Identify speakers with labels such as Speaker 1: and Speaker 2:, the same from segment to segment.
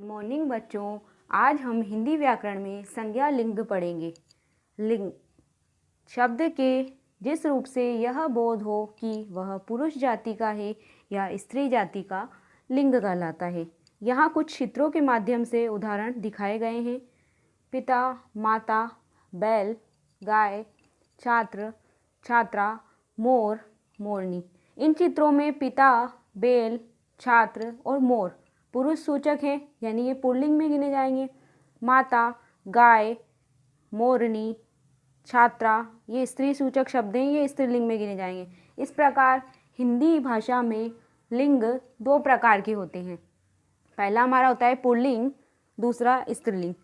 Speaker 1: Morning बच्चों, आज हम हिंदी व्याकरण में संज्ञा लिंग पढ़ेंगे। लिंग शब्द के जिस रूप से यह बोध हो कि वह पुरुष जाति का है या स्त्री जाति का, लिंग कहलाता है। यहाँ कुछ चित्रों के माध्यम से उदाहरण दिखाए गए हैं। पिता, माता, बैल, गाय, छात्र, छात्रा, मोर, मोरनी। इन चित्रों में पिता, बैल, छात्र और मोर पुरुष सूचक हैं, यानी ये पुल्लिंग में गिने जाएंगे। माता, गाय, मोरनी, छात्रा ये स्त्री सूचक शब्द हैं, ये स्त्रीलिंग में गिने जाएंगे। इस प्रकार हिंदी भाषा में लिंग दो प्रकार के होते हैं। पहला हमारा होता है पुल्लिंग, दूसरा स्त्रीलिंग।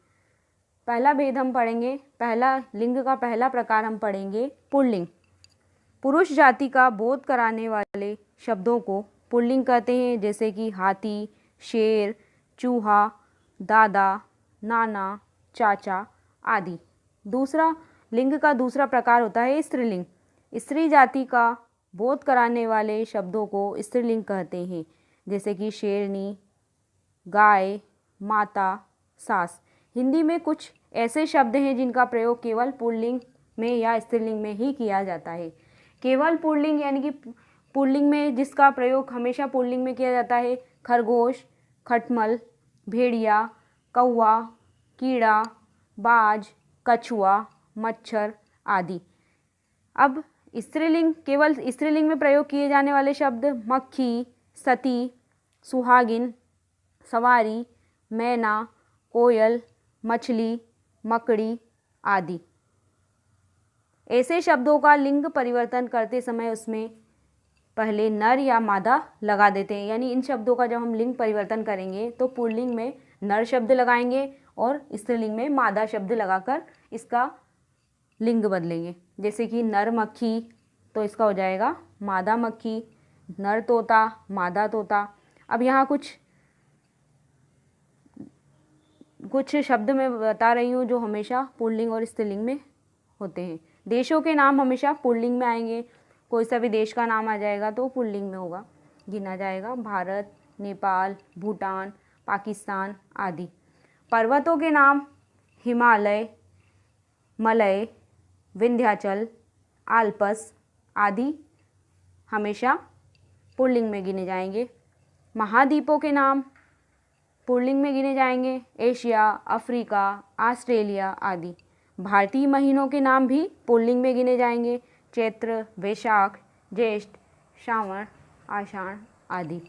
Speaker 1: पहला भेद हम पढ़ेंगे, पहला लिंग का पहला प्रकार हम पढ़ेंगे पुल्लिंग। पुरुष जाति का बोध कराने वाले शब्दों को पुल्लिंग कहते हैं, जैसे कि हाथी, शेर, चूहा, दादा, नाना, चाचा आदि। दूसरा लिंग का दूसरा प्रकार होता है स्त्रीलिंग। स्त्री जाति का बोध कराने वाले शब्दों को स्त्रीलिंग कहते हैं, जैसे कि शेरनी, गाय, माता, सास। हिंदी में कुछ ऐसे शब्द हैं जिनका प्रयोग केवल पुल्लिंग में या स्त्रीलिंग में ही किया जाता है। केवल पुल्लिंग यानी कि पुल्लिंग में जिसका प्रयोग हमेशा पुल्लिंग में किया जाता है: खरगोश, खटमल, भेड़िया, कौवा, कीड़ा, बाज, कछुआ, मच्छर आदि। अब स्त्रीलिंग, केवल स्त्रीलिंग में प्रयोग किए जाने वाले शब्द: मक्खी, सती, सुहागिन, सवारी, मैना, कोयल, मछली, मकड़ी आदि। ऐसे शब्दों का लिंग परिवर्तन करते समय उसमें पहले नर या मादा लगा देते हैं, यानी इन शब्दों का जब हम लिंग परिवर्तन करेंगे तो पुल्लिंग में नर शब्द लगाएंगे और स्त्रीलिंग में मादा शब्द लगाकर इसका लिंग बदलेंगे। जैसे कि नर मक्खी, तो इसका हो जाएगा मादा मक्खी। नर तोता, मादा तोता। अब यहाँ कुछ शब्द मैं बता रही हूँ जो हमेशा पुल्लिंग और स्त्रीलिंग में होते हैं। देशों के नाम हमेशा पुल्लिंग में आएंगे। कोई सा भी देश का नाम आ जाएगा तो पुल्लिंग में होगा, गिना जाएगा। भारत, नेपाल, भूटान, पाकिस्तान आदि। पर्वतों के नाम हिमालय, मलय, विंध्याचल, आल्प्स आदि हमेशा पुल्लिंग में गिने जाएंगे। महाद्वीपों के नाम पुल्लिंग में गिने जाएंगे: एशिया, अफ्रीका, ऑस्ट्रेलिया आदि। भारतीय महीनों के नाम भी पुल्लिंग में गिने जाएंगे: चैत्र, वैशाख, ज्येष्ठ, श्रावण, आषाढ़ आदि।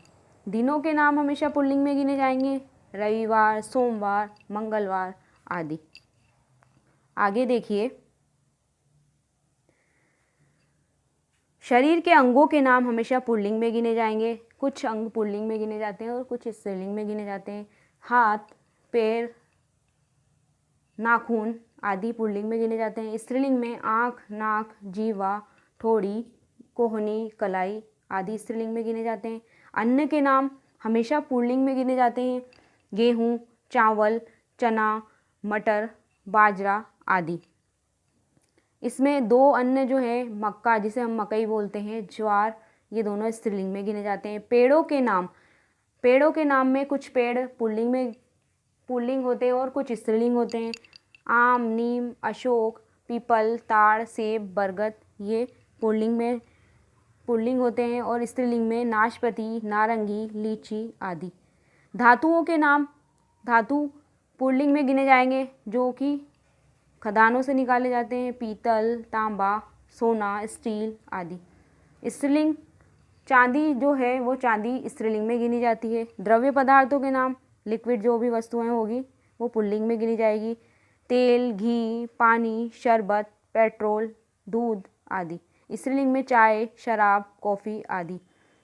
Speaker 1: दिनों के नाम हमेशा पुल्लिंग में गिने जाएंगे: रविवार, सोमवार, मंगलवार आदि। आगे देखिए, शरीर के अंगों के नाम हमेशा पुल्लिंग में गिने जाएंगे। कुछ अंग पुल्लिंग में गिने जाते हैं और कुछ स्त्रीलिंग में गिने जाते हैं। हाथ, पैर, नाखून आदि पुल्लिंग में गिने जाते हैं। स्त्रीलिंग में आँख, नाक, जीवा, ठोड़ी, कोहनी, कलाई आदि स्त्रीलिंग में गिने जाते हैं। अन्न के नाम हमेशा पुल्लिंग में गिने जाते हैं: गेहूँ, चावल, चना, मटर, बाजरा आदि। इसमें दो अन्न जो है, मक्का जिसे हम मकई बोलते हैं, ज्वार, ये दोनों स्त्रीलिंग में गिने जाते हैं। पेड़ों के नाम में कुछ पेड़ पुल्लिंग होते हैं और कुछ स्त्रीलिंग होते हैं: आम, नीम, अशोक, पीपल, ताड़, सेब, बरगद ये पुल्लिंग होते हैं और स्त्रीलिंग में नाशपाती, नारंगी, लीची आदि। धातुओं के नाम, धातु पुल्लिंग में गिने जाएंगे जो कि खदानों से निकाले जाते हैं: पीतल, तांबा, सोना, स्टील आदि। स्त्रीलिंग चांदी जो है वो चांदी स्त्रीलिंग में गिनी जाती है। द्रव्य पदार्थों के नाम, लिक्विड जो भी वस्तुएं होगी वो पुल्लिंग में गिनी जाएगी: तेल, घी, पानी, शरबत, पेट्रोल, दूध आदि। स्त्रीलिंग में चाय, शराब, कॉफ़ी आदि।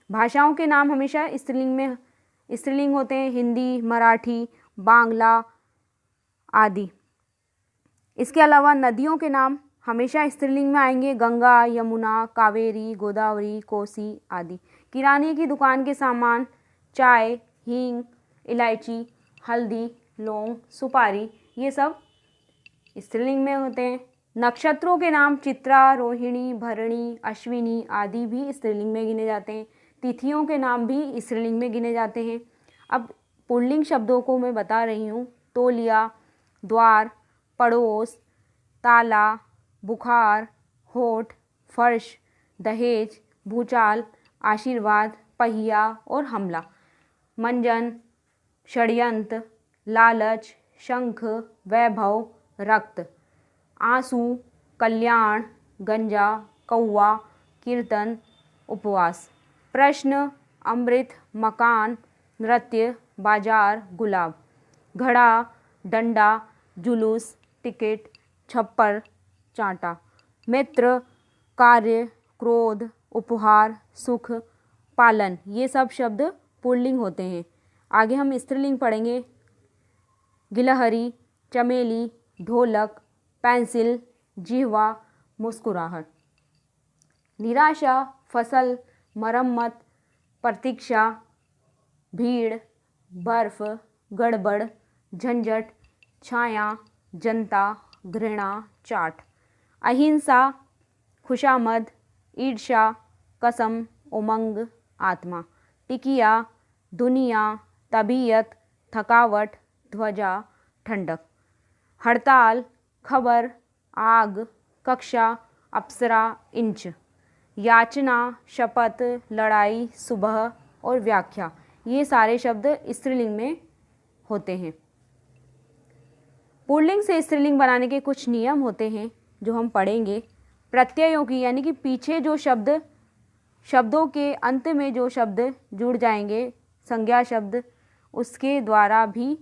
Speaker 1: भाषाओं के नाम हमेशा स्त्रीलिंग होते हैं: हिंदी, मराठी, बांग्ला आदि। इसके अलावा नदियों के नाम हमेशा स्त्रीलिंग में आएंगे: गंगा, यमुना, कावेरी, गोदावरी, कोसी आदि। किराने की दुकान के सामान, चाय, हींग, इलायची, हल्दी, लौंग, सुपारी ये सब स्त्रीलिंग में होते हैं। नक्षत्रों के नाम चित्रा, रोहिणी, भरणी, अश्विनी आदि भी स्त्रीलिंग में गिने जाते हैं। तिथियों के नाम भी स्त्रीलिंग में गिने जाते हैं। अब पुल्लिंग शब्दों को मैं बता रही हूँ। तौलिया, द्वार, पड़ोस, ताला, बुखार, होठ, फर्श, दहेज, भूचाल, आशीर्वाद, पहिया और हमला। मंजन, षड्यंत्र, लालच, शंख, वैभव, रक्त। आंसू, कल्याण, गंजा, कौवा, कीर्तन, उपवास। प्रश्न, अमृत, मकान, नृत्य, बाजार, गुलाब। घड़ा, डंडा, जुलूस, टिकट, छप्पर, चांटा। मित्र, कार्य, क्रोध, उपहार, सुख, पालन। ये सब शब्द पुल्लिंग होते हैं। आगे हम स्त्रीलिंग पढ़ेंगे। गिलहरी, चमेली, ढोलक, पेंसिल, जिह्वा, मुस्कुराहट। निराशा, फसल, मरम्मत, प्रतीक्षा, भीड़, बर्फ, गड़बड़, झंझट, छाया, जनता, घृणा, चाट। अहिंसा, खुशामद, ईर्ष्या, कसम, उमंग, आत्मा। टिकिया, दुनिया, तबीयत, थकावट, ध्वजा, ठंडक। हड़ताल, खबर, आग, कक्षा, अप्सरा, इंच। याचना, शपथ, लड़ाई, सुबह और व्याख्या। ये सारे शब्द स्त्रीलिंग में होते हैं। पुल्लिंग से स्त्रीलिंग बनाने के कुछ नियम होते हैं जो हम पढ़ेंगे। प्रत्ययों की, यानी कि पीछे जो शब्दों के अंत में जो शब्द जुड़ जाएंगे, संज्ञा शब्द, उसके द्वारा भी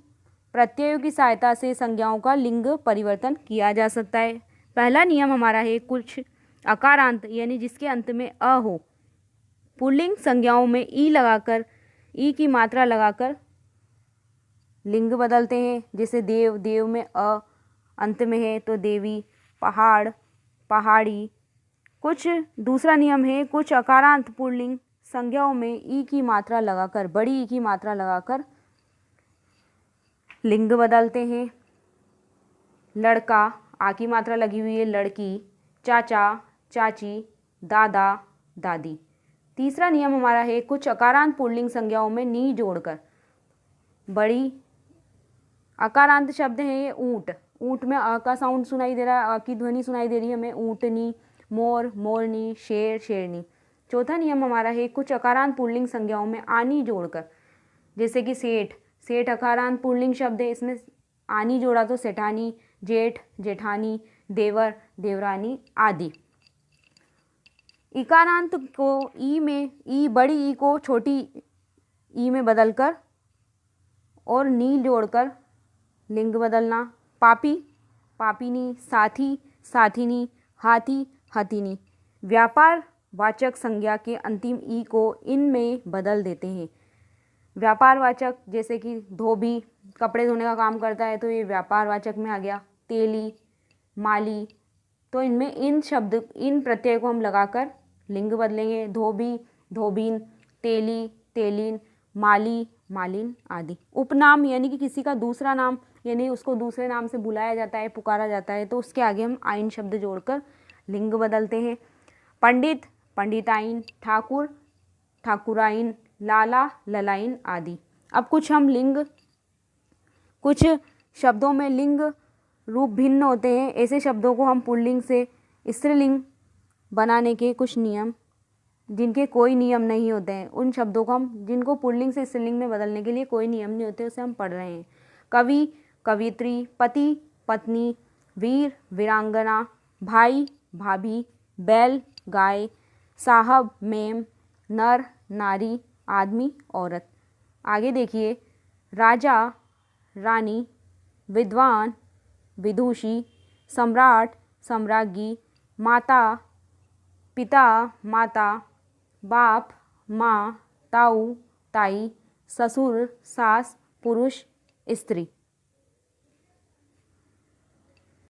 Speaker 1: प्रत्ययों की सहायता से संज्ञाओं का लिंग परिवर्तन किया जा सकता है। पहला नियम हमारा है, कुछ अकारांत यानी जिसके अंत में अ हो, पुल्लिंग संज्ञाओं में ई लगाकर, ई की मात्रा लगाकर लिंग बदलते हैं। जैसे देव, देव में अ अंत में है तो देवी। पहाड़, पहाड़ी। कुछ दूसरा नियम है, कुछ अकारांत पुल्लिंग संज्ञाओं में ई की मात्रा लगाकर, बड़ी ई की मात्रा लगाकर लिंग बदलते हैं। लड़का, आ की मात्रा लगी हुई है, लड़की। चाचा, चाची, दादा, दादी। तीसरा नियम हमारा है, कुछ अकारांत पुल्लिंग संज्ञाओं में नी जोड़कर, बड़ी अकारांत शब्द है ये ऊंट, ऊंट में अ का साउंड सुनाई दे रहा है, अ की ध्वनि सुनाई दे रही है हमें। ऊंटनी, मोर, मोरनी, शेर, शेरनी। चौथा नियम हमारा है, कुछ अकारांत पुल्लिंग संज्ञाओं में आनी जोड़कर, जैसे कि सेठ, सेठ अकारांत पुल्लिंग शब्द है, इसमें आनी जोड़ा तो सेठानी, जेठ, जेठानी, देवर, देवरानी आदि। इकारांत को ई में, ई बड़ी ई को छोटी ई में बदलकर और नी जोड़कर लिंग बदलना। पापी, पापिनी, साथी, साथिनी, हाथी, हथिनी। व्यापार वाचक संज्ञा के अंतिम ई को इन में बदल देते हैं। व्यापार वाचक, जैसे कि धोबी कपड़े धोने का काम करता है तो ये व्यापार वाचक में आ गया। तेली, माली, तो इनमें इन शब्द, इन प्रत्यय को हम लगाकर लिंग बदलेंगे। धोबी, धोबीन, तेली, तेलीन, माली, मालिन आदि। उपनाम, यानी कि किसी का दूसरा नाम, यानी उसको दूसरे नाम से बुलाया जाता है, पुकारा जाता है, तो उसके आगे हम आइन शब्द जोड़कर लिंग बदलते हैं। पंडित, पंडिताइन, ठाकुर, ठाकुराइन, लाला, ललाइन आदि। अब कुछ शब्दों में लिंग रूप भिन्न होते हैं। ऐसे शब्दों को हम पुल्लिंग से स्त्रीलिंग बनाने के कुछ नियम, जिनके कोई नियम नहीं होते हैं, उन शब्दों को हम, जिनको पुल्लिंग से स्त्रीलिंग में बदलने के लिए कोई नियम नहीं होते, उसे हम पढ़ रहे हैं। कवि, कवित्री, पति, पत्नी, वीर, वीरांगना, भाई, भाभी, बैल, गाय, साहब, मेम, नर, नारी, आदमी, औरत। आगे देखिए, राजा, रानी, विद्वान, विदुषी, सम्राट, सम्राज्ञी, माता, पिता, माता, बाप, माँ, ताऊ, ताई, ससुर, सास, पुरुष, स्त्री।